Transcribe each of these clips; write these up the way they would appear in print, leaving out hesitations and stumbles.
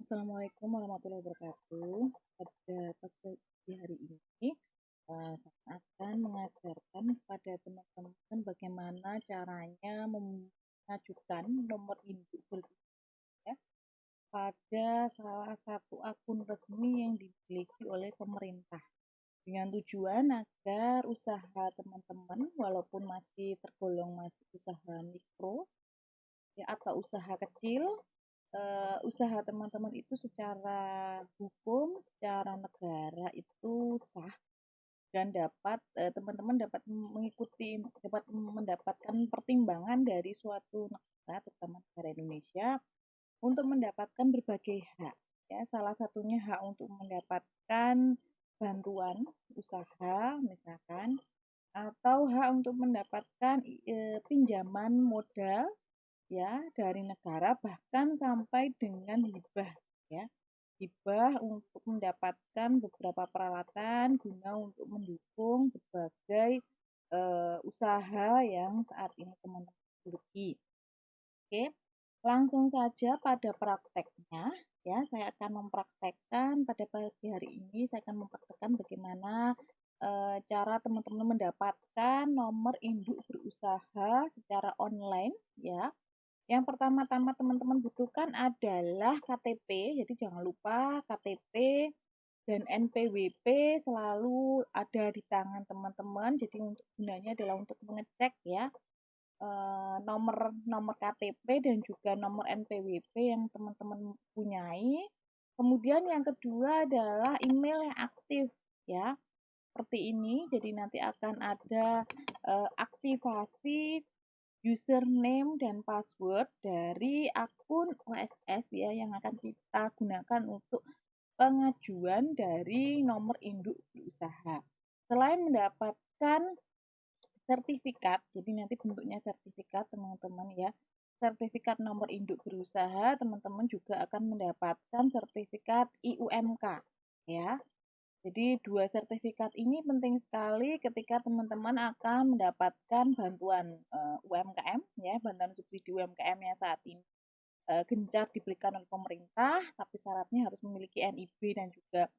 Assalamualaikum warahmatullahi wabarakatuh. Pada pagi hari ini, saya akan mengajarkan kepada teman-teman bagaimana caranya mengajukan nomor induk berbeda pada salah satu akun resmi yang dimiliki oleh pemerintah. Dengan tujuan agar usaha teman-teman, walaupun masih tergolong masih usaha mikro, ya, atau usaha kecil, usaha teman-teman itu secara hukum, secara negara itu sah dan teman-teman dapat mengikuti, dapat mendapatkan pertimbangan dari suatu negara, terutama negara Indonesia, untuk mendapatkan berbagai hak. Ya, salah satunya hak untuk mendapatkan bantuan usaha, misalkan, atau hak untuk mendapatkan pinjaman modal, ya, dari negara, bahkan sampai dengan hibah, ya, hibah untuk mendapatkan beberapa peralatan guna untuk mendukung berbagai usaha yang saat ini teman-teman miliki. Oke, langsung saja pada prakteknya, ya. Saya akan mempraktekkan pada pagi hari ini. Saya akan mempraktekkan bagaimana cara teman-teman mendapatkan nomor induk berusaha secara online, ya. Yang pertama-tama teman-teman butuhkan adalah KTP, jadi jangan lupa KTP dan NPWP selalu ada di tangan teman-teman. Jadi untuk gunanya adalah untuk mengecek, ya, nomor nomor KTP dan juga nomor NPWP yang teman-teman punyai. Kemudian yang kedua adalah email yang aktif, ya, seperti ini. Jadi nanti akan ada aktivasi username dan password dari akun OSS, ya, yang akan kita gunakan untuk pengajuan dari nomor induk berusaha. Selain mendapatkan sertifikat, jadi nanti bentuknya sertifikat teman-teman, ya. Sertifikat nomor induk berusaha, teman-teman juga akan mendapatkan sertifikat IUMK, ya. Jadi dua sertifikat ini penting sekali ketika teman-teman akan mendapatkan bantuan UMKM, ya, bantuan subsidi UMKM yang saat ini gencar diberikan oleh pemerintah, tapi syaratnya harus memiliki NIB dan juga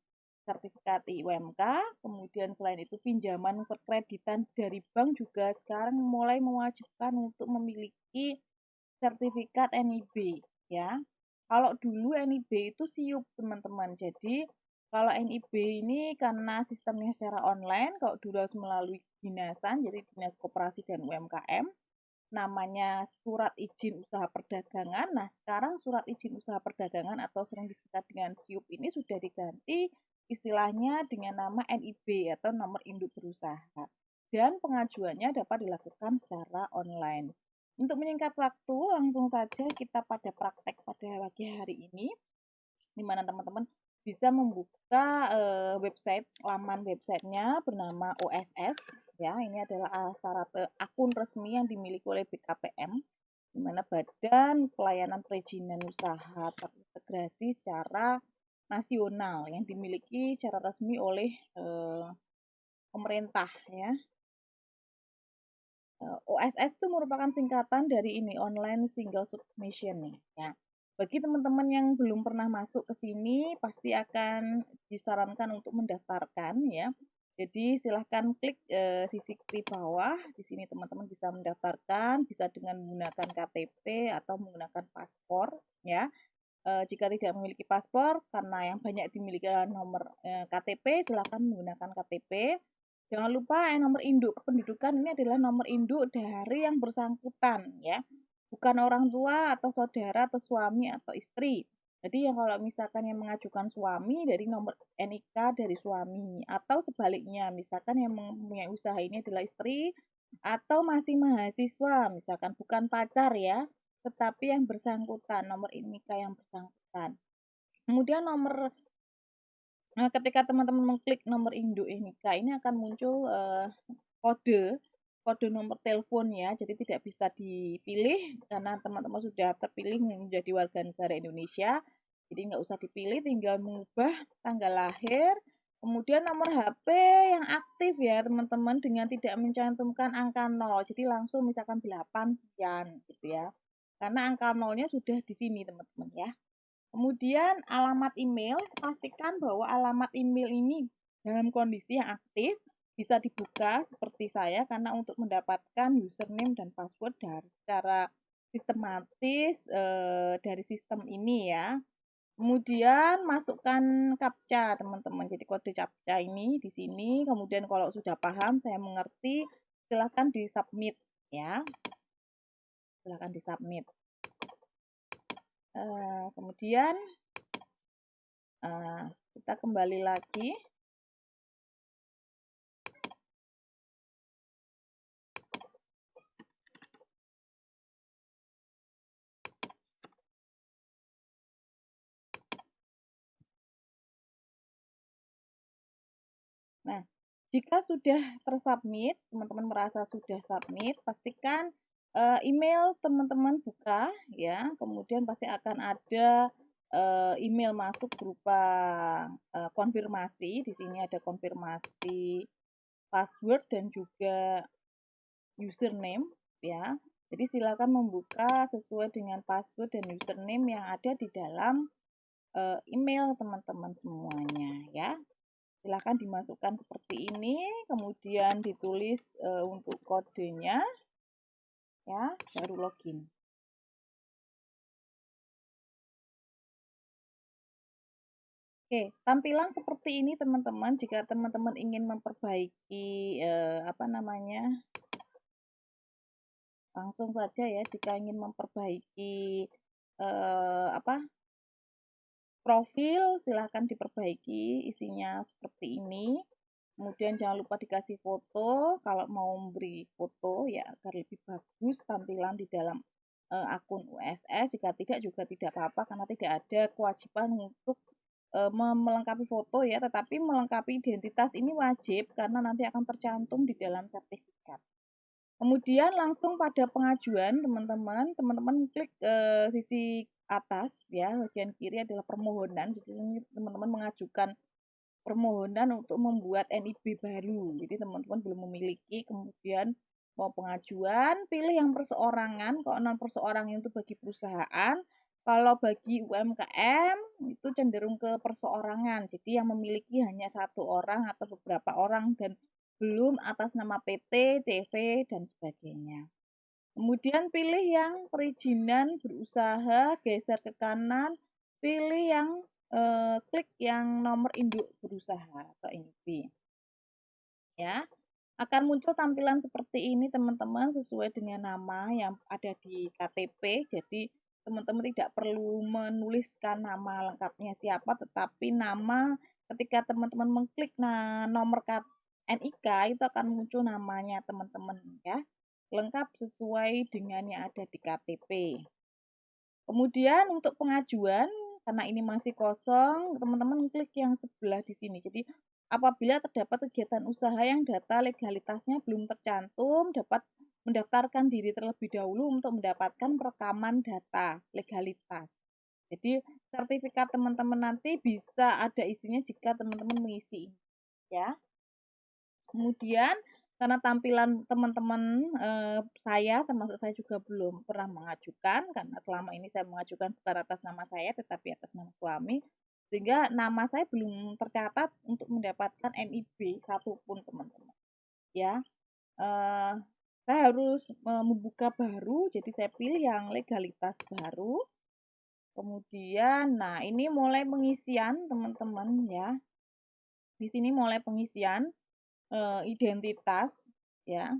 sertifikat IUMK. Kemudian selain itu pinjaman perkreditan dari bank juga sekarang mulai mewajibkan untuk memiliki sertifikat NIB, ya. Kalau dulu NIB itu SIUP, teman-teman. Jadi kalau NIB ini karena sistemnya secara online, kalau dulu harus melalui dinasan, jadi Dinas Koperasi dan UMKM, namanya surat izin usaha perdagangan. Nah, sekarang surat izin usaha perdagangan atau sering disingkat dengan SIUP ini sudah diganti istilahnya dengan nama NIB atau nomor induk berusaha. Dan pengajuannya dapat dilakukan secara online. Untuk menyingkat waktu, langsung saja kita pada praktek pada pagi hari ini, di mana teman-teman bisa membuka laman websitenya bernama OSS, ya. Ini adalah syarat akun resmi yang dimiliki oleh BKPM, di mana Badan Pelayanan Perizinan Usaha terintegrasi secara nasional yang dimiliki secara resmi oleh pemerintah, ya. OSS itu merupakan singkatan dari ini, Online Single Submission, ya. Bagi teman-teman yang belum pernah masuk ke sini, pasti akan disarankan untuk mendaftarkan, ya. Jadi silahkan klik sisi kiri bawah. Di sini teman-teman bisa mendaftarkan, bisa dengan menggunakan KTP atau menggunakan paspor, ya. Jika tidak memiliki paspor, karena yang banyak dimiliki adalah nomor KTP, silahkan menggunakan KTP. Jangan lupa nomor induk kependudukan ini adalah nomor induk dari yang bersangkutan, ya. Bukan orang tua atau saudara atau suami atau istri. Jadi yang kalau misalkan yang mengajukan suami dari nomor NIK dari suami, atau sebaliknya, misalkan yang mempunyai usaha ini adalah istri atau masih mahasiswa, misalkan bukan pacar, ya, tetapi yang bersangkutan, nomor NIK yang bersangkutan. Kemudian ketika teman-teman mengklik nomor induk NIK ini akan muncul kode nomor telepon, ya. Jadi tidak bisa dipilih karena teman-teman sudah terpilih menjadi warga negara Indonesia. Jadi nggak usah dipilih, tinggal mengubah tanggal lahir, kemudian nomor HP yang aktif, ya, teman-teman, dengan tidak mencantumkan angka 0. Jadi langsung misalkan 8 sekian gitu, ya. Karena angka 0-nya sudah di sini, teman-teman, ya. Kemudian alamat email, pastikan bahwa alamat email ini dalam kondisi yang aktif, bisa dibuka seperti saya karena untuk mendapatkan username dan password dari secara sistematis dari sistem ini ya. Kemudian masukkan captcha teman-teman. Jadi kode captcha ini di sini. Kemudian kalau sudah paham, saya mengerti, silahkan di submit ya. Silahkan di submit. Kemudian kita kembali lagi. Nah, jika sudah tersubmit, teman-teman merasa sudah submit, pastikan email teman-teman buka ya. Kemudian pasti akan ada email masuk berupa konfirmasi. Di sini ada konfirmasi password dan juga username ya. Jadi silakan membuka sesuai dengan password dan username yang ada di dalam email teman-teman semuanya ya. Silahkan dimasukkan seperti ini, kemudian ditulis untuk kodenya, ya, baru login. Oke, tampilan seperti ini teman-teman. Jika teman-teman ingin memperbaiki langsung saja ya. Jika ingin memperbaiki profil, silahkan diperbaiki isinya seperti ini. Kemudian jangan lupa dikasih foto kalau mau memberi foto ya agar lebih bagus tampilan di dalam akun USS. Jika tidak juga tidak apa-apa karena tidak ada kewajiban untuk melengkapi foto ya, tetapi melengkapi identitas ini wajib karena nanti akan tercantum di dalam sertifikat. Kemudian langsung pada pengajuan teman-teman klik sisi atas ya, bagian kiri adalah permohonan. Jadi teman-teman mengajukan permohonan untuk membuat NIB baru. Jadi teman-teman belum memiliki, kemudian mau pengajuan, pilih yang perseorangan. Kalau non perseorangan itu bagi perusahaan, kalau bagi UMKM itu cenderung ke perseorangan. Jadi yang memiliki hanya satu orang atau beberapa orang dan belum atas nama PT, CV, dan sebagainya. Kemudian pilih yang perizinan berusaha, geser ke kanan, pilih yang klik yang nomor induk berusaha atau NIB. Ya, akan muncul tampilan seperti ini teman-teman sesuai dengan nama yang ada di KTP. Jadi teman-teman tidak perlu menuliskan nama lengkapnya siapa, tetapi nama ketika teman-teman mengklik nomor NIK itu akan muncul namanya teman-teman ya. Lengkap sesuai dengan yang ada di KTP. Kemudian untuk pengajuan, karena ini masih kosong, teman-teman klik yang sebelah di sini. Jadi apabila terdapat kegiatan usaha yang data legalitasnya belum tercantum, dapat mendaftarkan diri terlebih dahulu untuk mendapatkan perekaman data legalitas. Jadi sertifikat teman-teman nanti bisa ada isinya jika teman-teman mengisi ya. Kemudian karena tampilan teman-teman saya termasuk saya juga belum pernah mengajukan karena selama ini saya mengajukan bukan atas nama saya tetapi atas nama suami sehingga nama saya belum tercatat untuk mendapatkan NIB satupun teman-teman ya. Saya harus membuka baru jadi saya pilih yang legalitas baru. Kemudian nah ini mulai pengisian teman-teman ya. Di sini mulai pengisian identitas ya.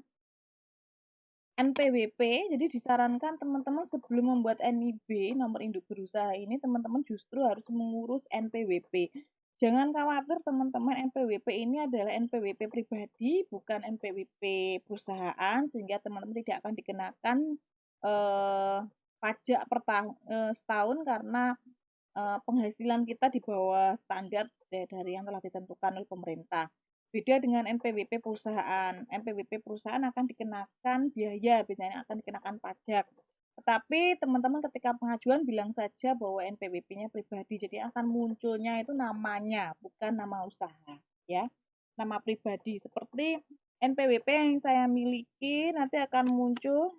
NPWP, jadi disarankan teman-teman sebelum membuat NIB, nomor induk berusaha ini, teman-teman justru harus mengurus NPWP. Jangan khawatir teman-teman, NPWP ini adalah NPWP pribadi, bukan NPWP perusahaan, sehingga teman-teman tidak akan dikenakan pajak per setahun karena penghasilan kita di bawah standar dari yang telah ditentukan oleh pemerintah. Beda dengan NPWP perusahaan. NPWP perusahaan akan dikenakan biaya, biasanya akan dikenakan pajak. Tetapi teman-teman ketika pengajuan bilang saja bahwa NPWP-nya pribadi, jadi akan munculnya itu namanya, bukan nama usaha, ya. Nama pribadi seperti NPWP yang saya miliki nanti akan muncul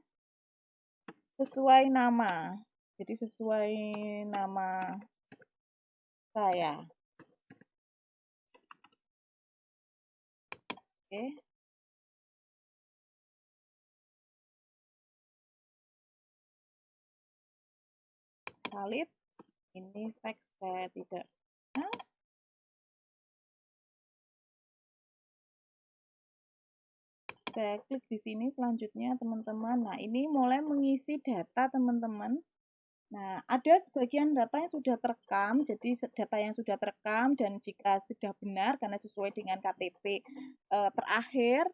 sesuai nama. Jadi sesuai nama saya. Oke. Valid. Ini fax saya tidak. Nah, saya klik di sini selanjutnya teman-teman. Nah, ini mulai mengisi data teman-teman. Nah, ada sebagian data yang sudah terekam, jadi data yang sudah terekam dan jika sudah benar karena sesuai dengan KTP terakhir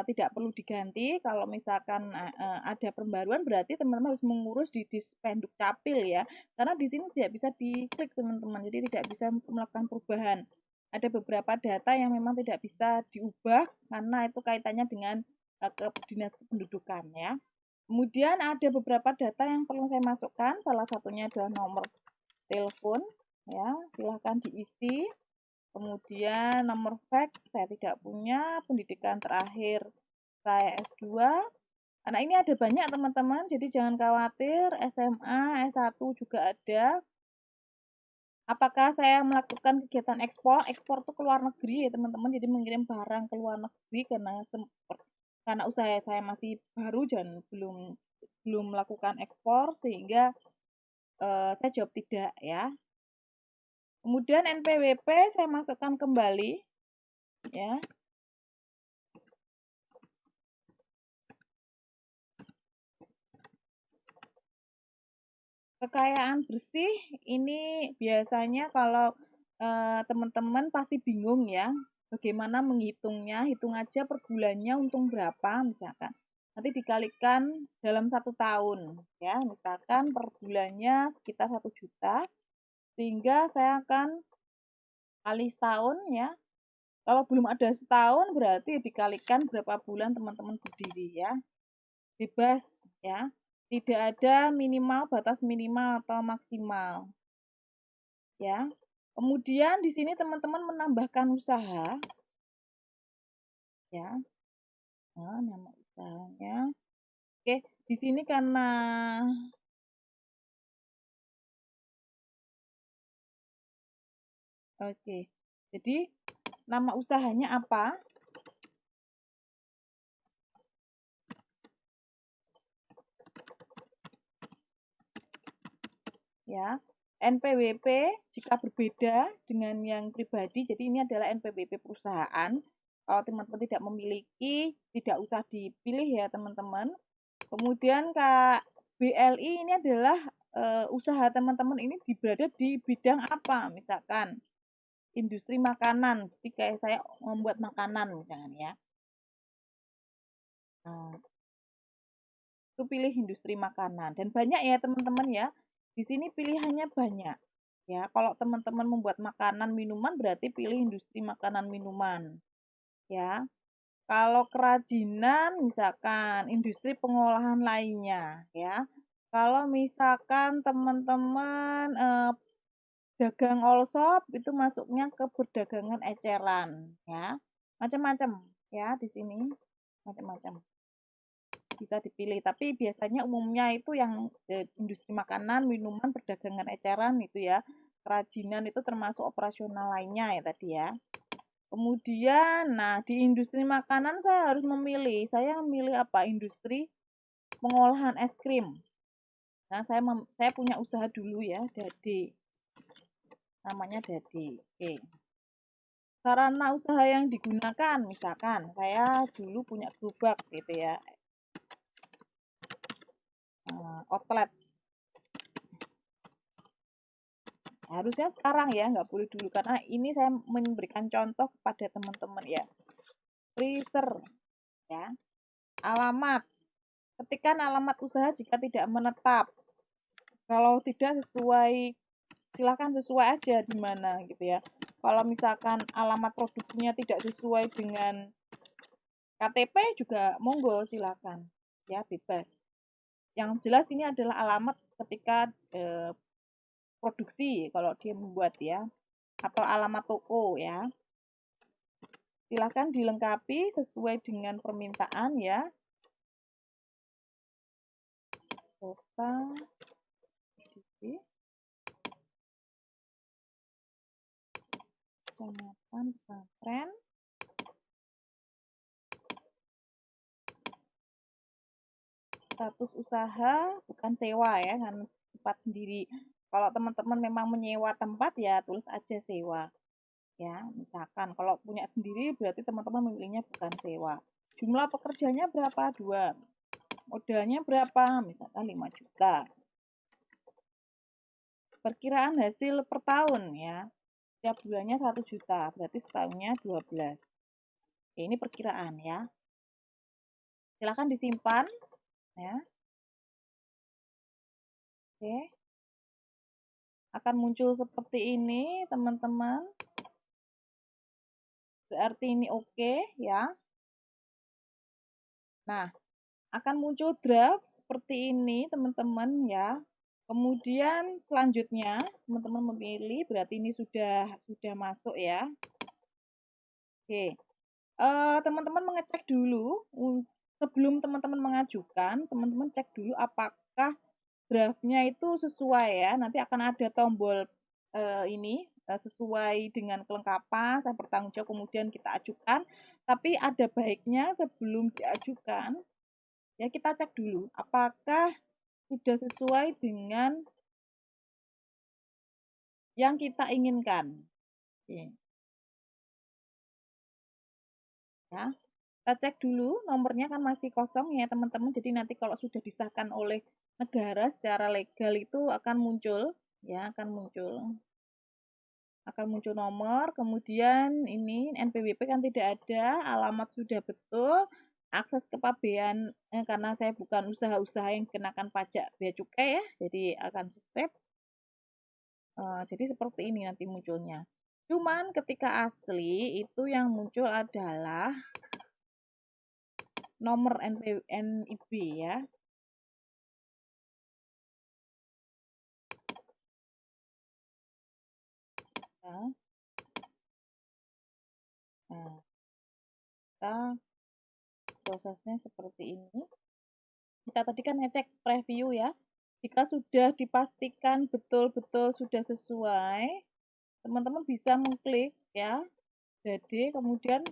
tidak perlu diganti. Kalau misalkan ada pembaruan berarti teman-teman harus mengurus di Dispenduk Capil ya. Karena di sini tidak bisa diklik teman-teman, jadi tidak bisa melakukan perubahan. Ada beberapa data yang memang tidak bisa diubah karena itu kaitannya dengan Dinas Kependudukan ya. Kemudian ada beberapa data yang perlu saya masukkan, salah satunya adalah nomor telepon ya, silahkan diisi. Kemudian nomor fax saya tidak punya, pendidikan terakhir saya S2. Nah, ini ada banyak teman-teman, jadi jangan khawatir, SMA, S1 juga ada. Apakah saya melakukan kegiatan ekspor? Ekspor itu ke luar negeri ya teman-teman, jadi mengirim barang ke luar negeri karena usaha saya masih baru dan belum melakukan ekspor sehingga saya jawab tidak ya. Kemudian NPWP saya masukkan kembali ya. Kekayaan bersih ini biasanya kalau teman-teman pasti bingung ya, bagaimana menghitungnya. Hitung aja per bulannya untung berapa misalkan. Nanti dikalikan dalam 1 tahun ya, misalkan per bulannya sekitar 1 juta. Sehingga saya akan kali setahun ya. Kalau belum ada setahun berarti dikalikan berapa bulan teman-teman berdiri ya. Bebas ya. Tidak ada minimal, batas minimal atau maksimal. Ya. Kemudian di sini teman-teman menambahkan usaha. Ya. Nah, nama usahanya. Oke, di sini karena oke. Jadi nama usahanya apa? Ya. NPWP jika berbeda dengan yang pribadi, jadi ini adalah NPWP perusahaan. Kalau teman-teman tidak memiliki, tidak usah dipilih ya teman-teman. Kemudian BLI ini adalah usaha teman-teman ini berada di bidang apa? Misalkan industri makanan, jadi kayak saya membuat makanan misalkan ya. Nah, itu pilih industri makanan dan banyak ya teman-teman ya. Di sini pilihannya banyak. Ya, kalau teman-teman membuat makanan minuman berarti pilih industri makanan minuman. Ya. Kalau kerajinan misalkan industri pengolahan lainnya ya. Kalau misalkan teman-teman dagang all shop itu masuknya ke perdagangan eceran ya. Macam-macam ya di sini. Macam-macam. Bisa dipilih, tapi biasanya umumnya itu yang industri makanan, minuman, perdagangan eceran itu ya. Kerajinan itu termasuk operasional lainnya ya tadi ya. Kemudian, nah di industri makanan saya harus memilih. Saya memilih apa? Industri pengolahan es krim. Nah, saya punya usaha dulu ya, Dade. Namanya Dade. Oke. Sarana usaha yang digunakan, misalkan saya dulu punya gerobak gitu ya. Outlet. Harusnya sekarang ya, nggak boleh dulu karena ini saya memberikan contoh kepada teman-teman ya. Freezer ya. Alamat. Ketikkan alamat usaha jika tidak menetap. Kalau tidak sesuai, silahkan sesuai aja di mana gitu ya. Kalau misalkan alamat produksinya tidak sesuai dengan KTP juga monggo silahkan ya, bebas. Yang jelas ini adalah alamat ketika produksi kalau dia membuat ya, atau alamat toko ya. Silahkan dilengkapi sesuai dengan permintaan ya. Kota Kecamatan Pesantren. Status usaha bukan sewa ya, kan tempat sendiri. Kalau teman-teman memang menyewa tempat ya tulis aja sewa. Ya, misalkan kalau punya sendiri berarti teman-teman memilihnya bukan sewa. Jumlah pekerjanya berapa? 2. Modalnya berapa? Misalkan 5 juta. Perkiraan hasil per tahun ya. Setiap bulannya 1 juta, berarti setahunnya 12. Oke, ini perkiraan ya. Silakan disimpan ya. Oke. Akan muncul seperti ini, teman-teman. Berarti ini oke ya. Nah, akan muncul draft seperti ini, teman-teman ya. Kemudian selanjutnya teman-teman memilih, berarti ini sudah masuk ya. Oke. Teman-teman mengecek dulu sebelum teman-teman mengajukan, teman-teman cek dulu apakah draftnya itu sesuai ya. Nanti akan ada tombol ini sesuai dengan kelengkapan, saya bertanggung jawab, kemudian kita ajukan. Tapi ada baiknya sebelum diajukan ya kita cek dulu apakah sudah sesuai dengan yang kita inginkan. Oke. Ya. Kita cek dulu nomornya kan masih kosong ya teman-teman. Jadi nanti kalau sudah disahkan oleh negara secara legal itu akan muncul ya, akan muncul nomor, kemudian ini NPWP kan tidak ada, alamat sudah betul, akses kepabean karena saya bukan usaha-usaha yang kenakan pajak bea cukai ya, jadi akan step. Jadi seperti ini nanti munculnya. Cuman ketika asli itu yang muncul adalah nomor NIB ya. Nah, kita prosesnya seperti ini. Kita tadi kan ngecek preview ya. Jika sudah dipastikan betul-betul sudah sesuai, teman-teman bisa mengklik ya. Jadi kemudian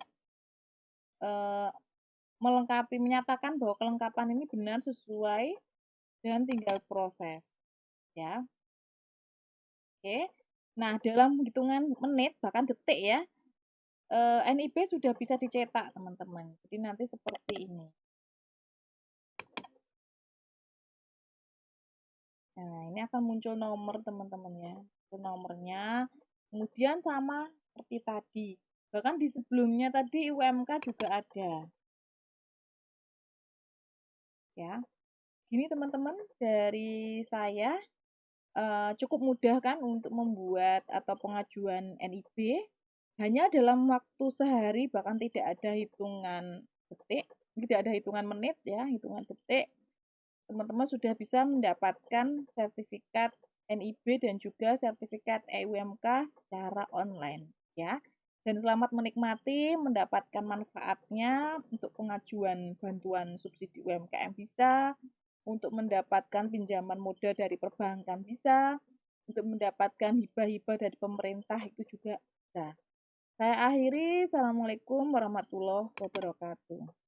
melengkapi, menyatakan bahwa kelengkapan ini benar sesuai dan tinggal proses ya. Oke. Nah, dalam hitungan menit bahkan detik ya, NIB sudah bisa dicetak teman-teman. Jadi nanti seperti ini. Nah, ini akan muncul nomor teman-teman ya. Itu nomornya. Kemudian sama seperti tadi. Bahkan di sebelumnya tadi UMK juga ada. Ya. Gini teman-teman, dari saya cukup mudah kan untuk membuat atau pengajuan NIB. Hanya dalam waktu sehari, bahkan tidak ada hitungan detik, tidak ada hitungan menit ya, hitungan detik. Teman-teman sudah bisa mendapatkan sertifikat NIB dan juga sertifikat EUMK secara online ya. Dan selamat menikmati, mendapatkan manfaatnya untuk pengajuan bantuan subsidi UMKM bisa, untuk mendapatkan pinjaman modal dari perbankan bisa, untuk mendapatkan hibah-hibah dari pemerintah itu juga bisa. Saya akhiri, Assalamualaikum warahmatullahi wabarakatuh.